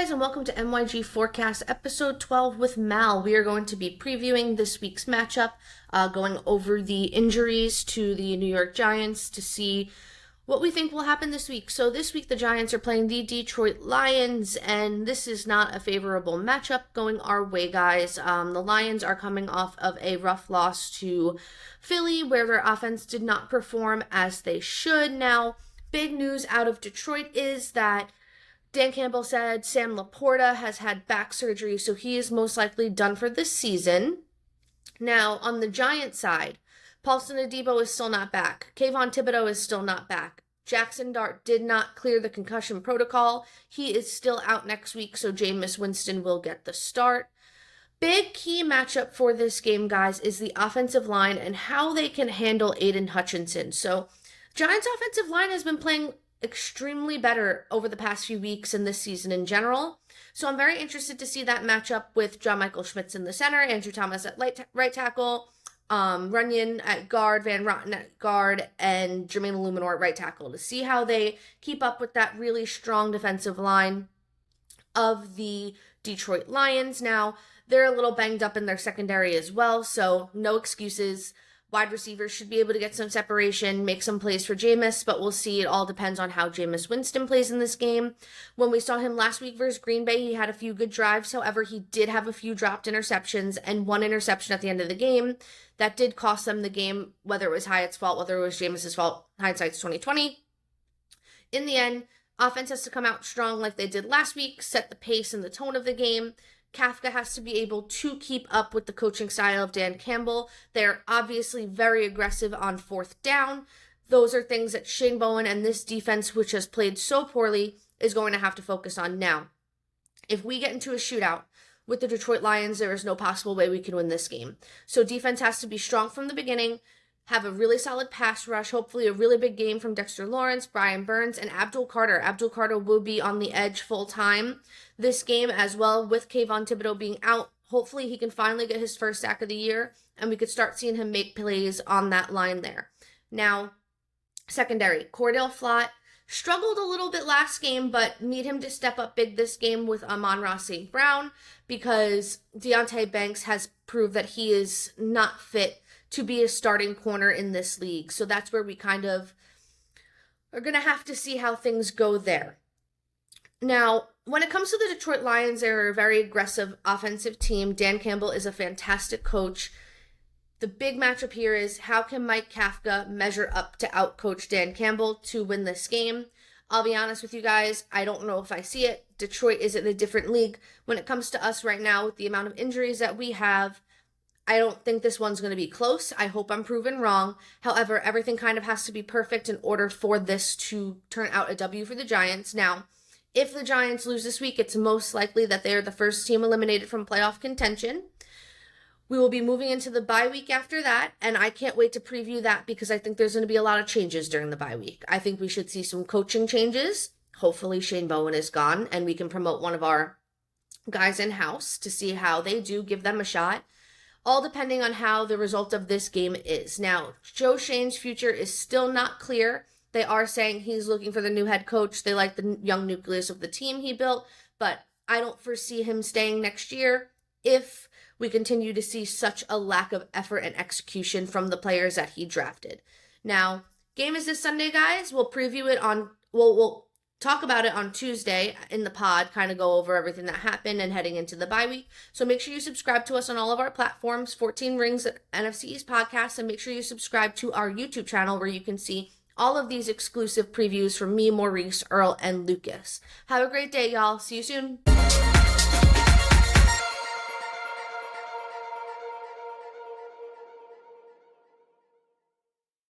guys, and welcome to NYG Forecast episode 12 with Mal. We are going to be previewing this week's matchup, going over the injuries to the New York Giants to see what we think will happen this week. So this week the Giants are playing the Detroit Lions, and this is not a favorable matchup going our way, guys. The Lions are coming off of a rough loss to Philly, where their offense did not perform as they should. Now, big news out of Detroit is that Dan Campbell said Sam Laporta has had back surgery, so he is most likely done for this season. Now, on the Giants side, Paulson Adebo is still not back. Kayvon Thibodeau is still not back. Jackson Dart did not clear the concussion protocol. He is still out next week, so Jameis Winston will get the start. Big key matchup for this game, guys, is the offensive line and how they can handle Aiden Hutchinson. So, Giants' offensive line has been playing extremely better over the past few weeks and this season in general. So I'm very interested to see that matchup with John Michael Schmitz in the center, Andrew Thomas at right tackle, Runyon at guard, Van Rotten at guard, and Jermaine Illuminor at right tackle to see how they keep up with that really strong defensive line of the Detroit Lions. Now, they're a little banged up in their secondary as well, so no excuses. Wide receivers should be able to get some separation, make some plays for Jameis, but we'll see. It all depends on how Jameis Winston plays in this game. When we saw him last week versus Green Bay, he had a few good drives. However, he did have a few dropped interceptions and one interception at the end of the game. That did cost them the game, whether it was Hyatt's fault, whether it was Jameis's fault. Hindsight's 2020. In the end, offense has to come out strong like they did last week, set the pace and the tone of the game. Kafka has to be able to keep up with the coaching style of Dan Campbell. They're obviously very aggressive on fourth down. Those are things that Shane Bowen and this defense, which has played so poorly, is going to have to focus on now. If we get into a shootout with the Detroit Lions, there is no possible way we can win this game. So defense has to be strong from the beginning, have a really solid pass rush, hopefully a really big game from Dexter Lawrence, Brian Burns, and Abdul Carter. Abdul Carter will be on the edge full time this game as well, with Kayvon Thibodeau being out. Hopefully he can finally get his first sack of the year, and we could start seeing him make plays on that line there. Now, secondary, Cordell Flott struggled a little bit last game, but need him to step up big this game with Amon-Ra St. Brown, because Deonte Banks has proved that he is not fit to be a starting corner in this league. So that's where we kind of are going to have to see how things go there. Now, when it comes to the Detroit Lions, they're a very aggressive offensive team. Dan Campbell is a fantastic coach. The big matchup here is how can Mike Kafka measure up to outcoach Dan Campbell to win this game? I'll be honest with you guys, I don't know if I see it. Detroit is in a different league. When it comes to us right now, with the amount of injuries that we have, I don't think this one's going to be close. I hope I'm proven wrong. However, everything kind of has to be perfect in order for this to turn out a W for the Giants. Now, if the Giants lose this week, it's most likely that they are the first team eliminated from playoff contention. We will be moving into the bye week after that, and I can't wait to preview that because I think there's going to be a lot of changes during the bye week. I think we should see some coaching changes. Hopefully Shane Bowen is gone, and we can promote one of our guys in-house to see how they do, give them a shot. All depending on how the result of this game is. Now, Joe Shane's future is still not clear. They are saying he's looking for the new head coach. They like the young nucleus of the team he built, but I don't foresee him staying next year if we continue to see such a lack of effort and execution from the players that he drafted. Now, game is this Sunday, guys. We'll preview it on, we'll talk about it on Tuesday in the pod, kind of go over everything that happened and heading into the bye week. So make sure you subscribe to us on all of our platforms, 14 Rings NFC East Podcast, and make sure you subscribe to our YouTube channel where you can see all of these exclusive previews from me, Maurice, Earl, and Lucas. Have a great day, y'all. See you soon.